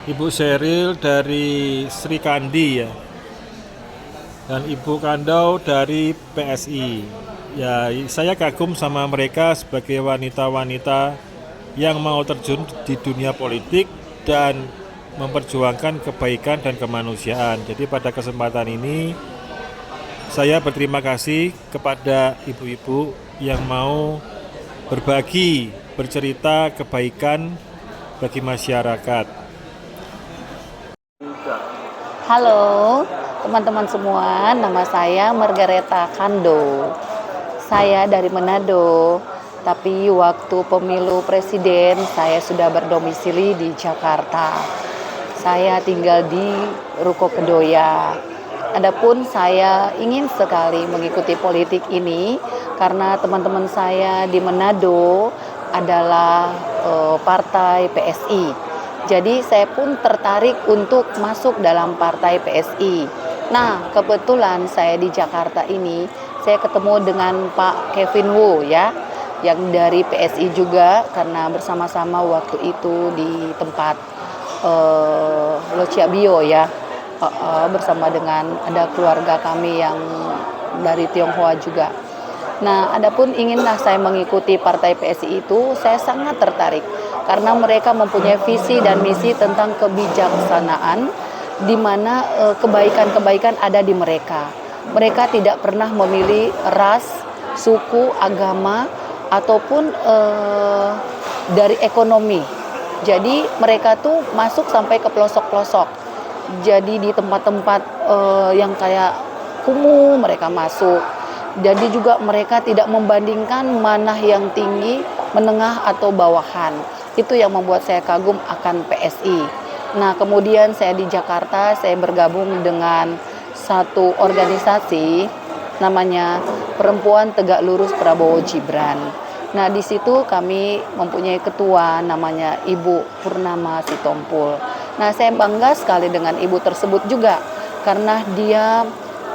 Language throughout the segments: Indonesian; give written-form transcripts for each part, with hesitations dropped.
Ibu Sheryl dari Sri Kandi ya, dan Ibu Kandau dari PSI. Ya, saya kagum sama mereka sebagai wanita-wanita yang mau terjun di dunia politik dan memperjuangkan kebaikan dan kemanusiaan. Jadi pada kesempatan ini saya berterima kasih kepada ibu-ibu yang mau berbagi, bercerita kebaikan bagi masyarakat. Halo teman-teman semua, nama saya Margareta Kando. Saya dari Manado, tapi waktu pemilu presiden saya sudah berdomisili di Jakarta. Saya tinggal di Ruko Kedoya. Adapun saya ingin sekali mengikuti politik ini karena teman-teman saya di Manado adalah partai PSI. Jadi saya pun tertarik untuk masuk dalam partai PSI. Nah, kebetulan saya di Jakarta ini, saya ketemu dengan Pak Kevin Wu ya, yang dari PSI juga, karena bersama-sama waktu itu di tempat Lociabio ya, bersama dengan ada keluarga kami yang dari Tionghoa juga. Nah, adapun inginlah saya mengikuti partai PSI itu, saya sangat tertarik karena mereka mempunyai visi dan misi tentang kebijaksanaan di mana kebaikan-kebaikan ada di mereka. Mereka tidak pernah memilih ras, suku, agama ataupun dari ekonomi. Jadi mereka tuh masuk sampai ke pelosok-pelosok. Jadi di tempat-tempat yang kayak kumuh mereka masuk. Jadi juga mereka tidak membandingkan mana yang tinggi, menengah atau bawahan. Itu yang membuat saya kagum akan PSI. Nah, kemudian saya di Jakarta, saya bergabung dengan satu organisasi namanya Perempuan Tegak Lurus Prabowo Gibran. Nah, di situ kami mempunyai ketua namanya Ibu Purnama Sitompul. Nah, saya bangga sekali dengan ibu tersebut juga karena dia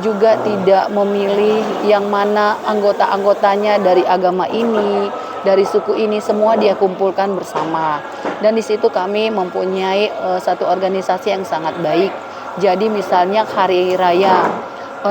juga tidak memilih yang mana anggota-anggotanya dari agama ini, dari suku ini, semua dia kumpulkan bersama. Dan di situ kami mempunyai satu organisasi yang sangat baik. Jadi misalnya hari raya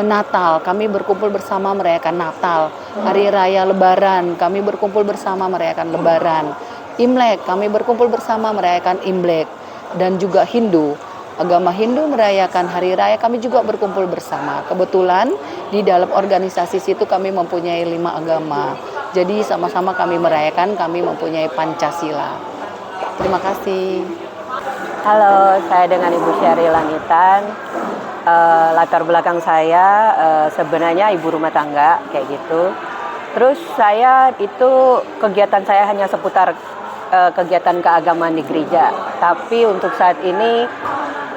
Natal, kami berkumpul bersama merayakan Natal. Hari raya Lebaran, kami berkumpul bersama merayakan Lebaran. Imlek, kami berkumpul bersama merayakan Imlek. Dan juga Hindu. Agama Hindu merayakan hari raya, kami juga berkumpul bersama. Kebetulan di dalam organisasi situ kami mempunyai 5 agama. Jadi sama-sama kami merayakan, kami mempunyai Pancasila. Terima kasih. Halo, saya dengan Ibu Sheryl Lanitan. Latar belakang saya sebenarnya ibu rumah tangga kayak gitu. Terus saya itu kegiatan saya hanya seputar kegiatan keagamaan di gereja. Tapi untuk saat ini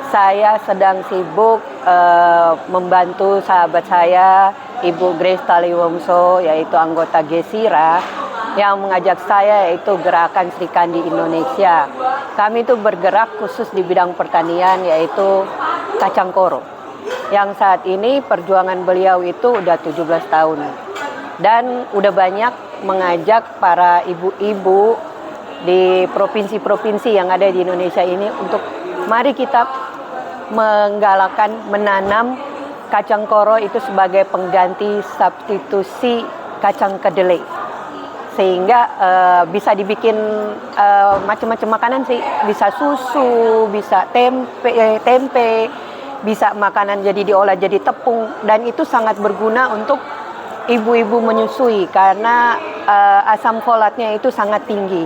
saya sedang sibuk membantu sahabat saya, Ibu Grace Taliwomso, yaitu anggota Gesira, yang mengajak saya yaitu Gerakan Sri Kandi Indonesia. Kami itu bergerak khusus di bidang pertanian, yaitu kacang koro. Yang saat ini perjuangan beliau itu udah 17 tahun. Dan udah banyak mengajak para ibu-ibu di provinsi-provinsi yang ada di Indonesia ini untuk mari kita menggalakkan menanam kacang koro itu sebagai pengganti substitusi kacang kedelai, sehingga bisa dibikin macam-macam makanan sih, bisa susu, bisa tempe, bisa makanan jadi diolah jadi tepung, dan itu sangat berguna untuk ibu-ibu menyusui karena asam folatnya itu sangat tinggi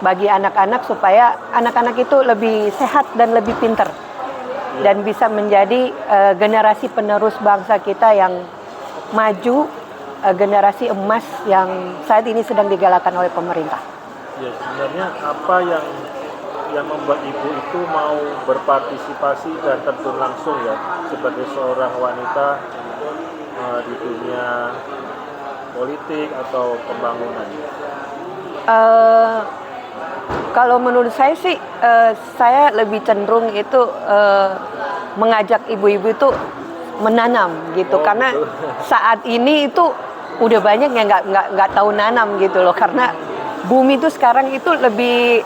bagi anak-anak supaya anak-anak itu lebih sehat dan lebih pintar. Dan bisa menjadi generasi penerus bangsa kita yang maju, generasi emas yang saat ini sedang digalakkan oleh pemerintah. Ya, sebenarnya apa yang membuat ibu itu mau berpartisipasi dan terjun langsung ya sebagai seorang wanita di dunia politik atau pembangunan? Kalau menurut saya sih, saya lebih cenderung itu mengajak ibu-ibu itu menanam gitu, karena betul. saat ini itu udah banyak yang nggak tahu nanam gitu loh, karena bumi itu sekarang itu lebih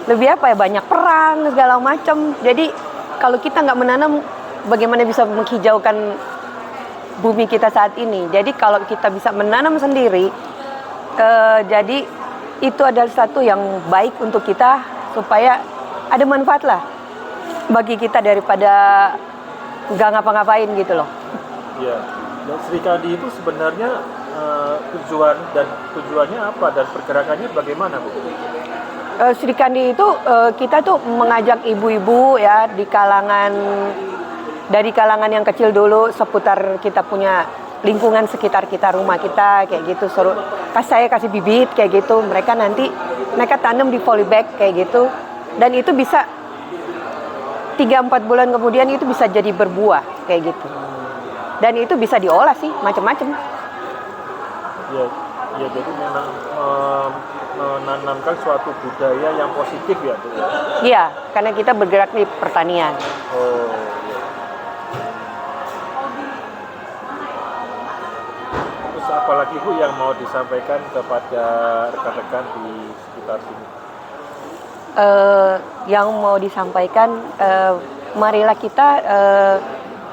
lebih apa ya, banyak perang segala macam. Jadi kalau kita nggak menanam, bagaimana bisa menghijaukan bumi kita saat ini? Jadi kalau kita bisa menanam sendiri, jadi itu adalah satu yang baik untuk kita supaya ada manfaat lah bagi kita daripada nggak ngapa-ngapain gitu loh. Ya, dan Sri Kandi itu sebenarnya tujuannya apa dan pergerakannya bagaimana, Bu? Sri Kandi itu kita tuh mengajak ibu-ibu ya dari kalangan yang kecil dulu seputar kita punya lingkungan sekitar kita, rumah kita kayak gitu, suruh saya kasih bibit kayak gitu, mereka tanam di polybag kayak gitu, dan itu bisa 3-4 bulan kemudian itu bisa jadi berbuah kayak gitu, dan itu bisa diolah sih macam-macam. Ya, jadi memang menanamkan suatu budaya yang positif ya, Bu? Iya, karena kita bergerak di pertanian. Oh, iya. Terus apalagi, Bu, yang mau disampaikan kepada rekan-rekan di sekitar sini? Yang mau disampaikan, marilah kita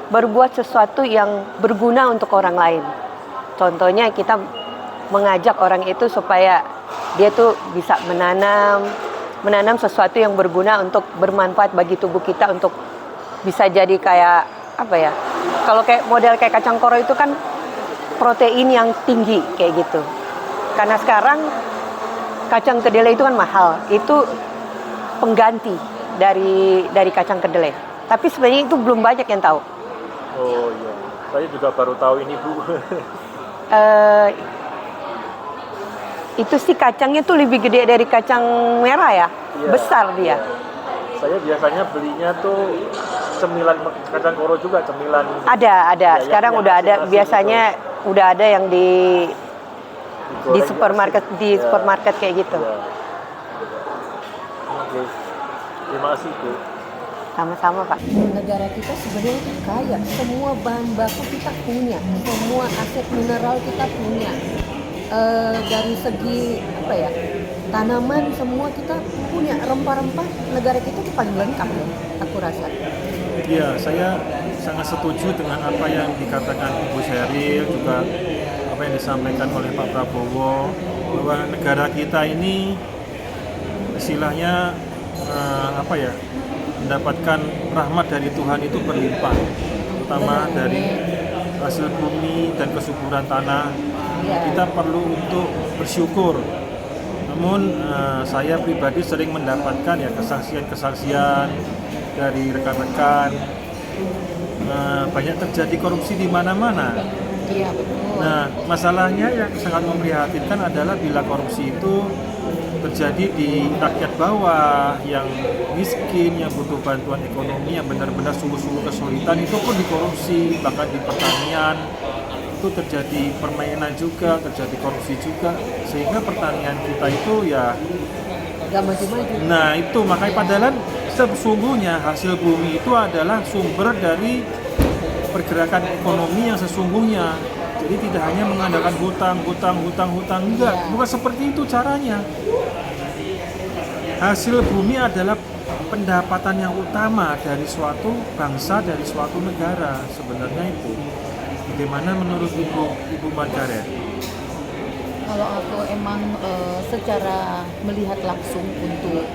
berbuat sesuatu yang berguna untuk orang lain. Contohnya kita mengajak orang itu supaya dia tuh bisa menanam sesuatu yang berguna untuk bermanfaat bagi tubuh kita, untuk bisa jadi kayak apa ya, kalau kayak model kayak kacang koro itu kan protein yang tinggi kayak gitu, karena sekarang kacang kedelai itu kan mahal, itu pengganti dari kacang kedelai, tapi sebenarnya itu belum banyak yang tahu. Oh iya, saya juga baru tahu ini, Bu. Itu sih kacangnya tuh lebih gede dari kacang merah ya, Iya, besar dia. iya. Saya biasanya belinya tuh cemilan kacang koro juga, cemilan. Ada. Ya, Sekarang yang udah ada, asin-asin biasanya udah ada yang di digoreng supermarket, asin. di Ya, supermarket kayak gitu. ya. Oke, terima kasih, Bu. Sama-sama, Pak. Negara kita sebenarnya kaya, semua bahan baku kita punya, semua aset mineral kita punya. Dari segi apa ya, tanaman semua kita punya, rempah-rempah negara kita itu paling lengkap ya, aku rasa. Iya, saya sangat setuju dengan apa yang dikatakan Ibu Sheryl, juga apa yang disampaikan oleh Pak Prabowo, bahwa negara kita ini istilahnya mendapatkan rahmat dari Tuhan itu berlimpah, terutama dari hasil bumi dan kesuburan tanah. Kita perlu untuk bersyukur. Namun saya pribadi sering mendapatkan ya kesaksian-kesaksian dari rekan-rekan, banyak terjadi korupsi di mana-mana. Iya, betul. Nah, masalahnya yang sangat memprihatinkan adalah bila korupsi itu terjadi di rakyat bawah yang miskin, yang butuh bantuan ekonomi, yang benar-benar sungguh-sungguh kesulitan, itu pun dikorupsi. Bahkan di pertanian itu terjadi permainan juga, terjadi korupsi juga, sehingga pertanian kita itu ya Gak maju-maju. nah itu makanya padahal sesungguhnya hasil bumi itu adalah sumber dari pergerakan ekonomi yang sesungguhnya. Jadi tidak hanya mengandalkan hutang, enggak, bukan seperti itu caranya. Hasil bumi adalah pendapatan yang utama dari suatu bangsa, dari suatu negara sebenarnya itu. Bagaimana menurut Ibu Margaret? Kalau aku emang secara melihat langsung untuk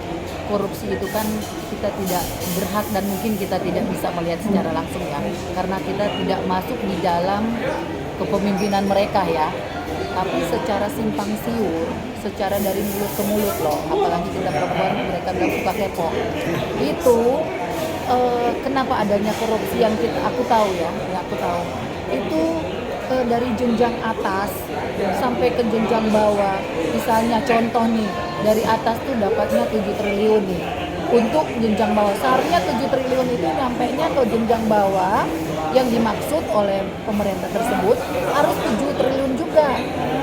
korupsi itu kan kita tidak berhak dan mungkin kita tidak bisa melihat secara langsung ya, karena kita tidak masuk di dalam kepemimpinan mereka ya. Tapi secara simpang siur, secara dari mulut ke mulut loh, apalagi kita perempuan, mereka bilang suka kepo. Itu kenapa adanya korupsi yang aku tahu ya, aku tahu. Itu dari jenjang atas sampai ke jenjang bawah. Misalnya contoh nih, dari atas tuh dapatnya 7 triliun nih. Untuk jenjang bawah, seharusnya 7 triliun itu nyampainya ke jenjang bawah, yang dimaksud oleh pemerintah tersebut harus 7 triliun juga.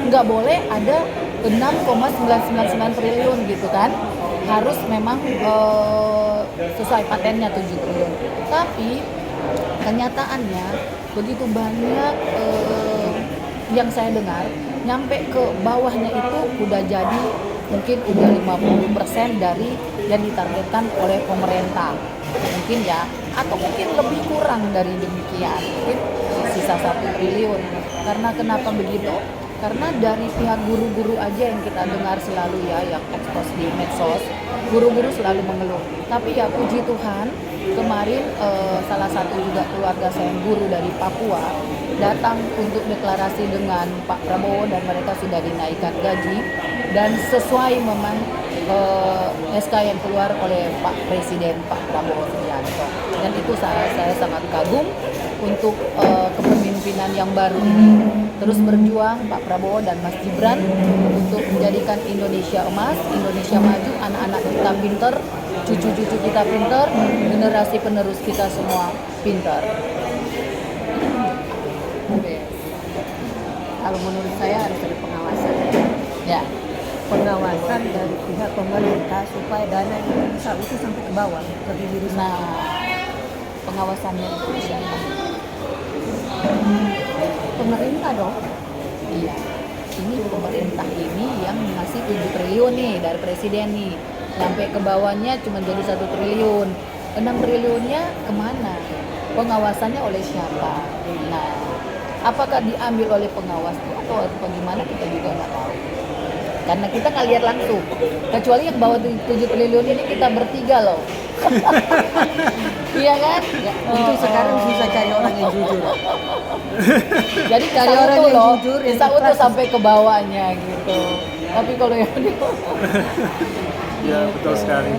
Nggak boleh ada 6,999 triliun gitu kan. Harus memang sesuai patennya 7 triliun. Tapi kenyataannya begitu banyak yang saya dengar, nyampe ke bawahnya itu udah jadi mungkin udah 50% dari yang ditargetkan oleh pemerintah. Mungkin ya, atau mungkin lebih kurang dari demikian, mungkin sisa 1 triliun. Karena kenapa begitu? Karena dari pihak guru-guru aja yang kita dengar selalu ya, yang ekspos di medsos, guru-guru selalu mengeluh. Tapi ya puji Tuhan, kemarin salah satu juga keluarga saya yang guru dari Papua datang untuk deklarasi dengan Pak Prabowo dan mereka sudah dinaikkan gaji dan sesuai memang SK yang keluar oleh Pak Presiden Pak Prabowo Subianto. Dan itu saya sangat kagum untuk kepemimpinan yang baru ini. Terus berjuang Pak Prabowo dan Mas Gibran untuk menjadikan Indonesia emas, Indonesia maju, anak-anak kita pinter, cucu-cucu kita pinter, generasi penerus kita semua pinter. Kalau menurut saya harus ada pengawasan. Ya, Pengawasan dari pihak pemerintah supaya dana yang besar itu sampai ke bawah, ke hilir. nah pengawasannya itu siapa? Pemerintah dong. Iya, ini pemerintah ini yang ngasih 7 triliun nih dari presiden nih, sampai ke bawahnya cuma jadi 1 triliun, 6 triliunnya kemana? Pengawasannya oleh siapa? Nah, apakah diambil oleh pengawas atau bagaimana kita juga nggak tahu. Karena kita nggak lihat langsung, kecuali yang bawa 7 triliun ini kita bertiga loh. Iya kan? Ya, Itu sekarang susah cari orang yang jujur. jadi Cari bisa orang utuh yang loh, jujur, yang bisa utuh ikhlas. sampai ke bawahnya gitu. Tapi kalau yang Ya betul sekali.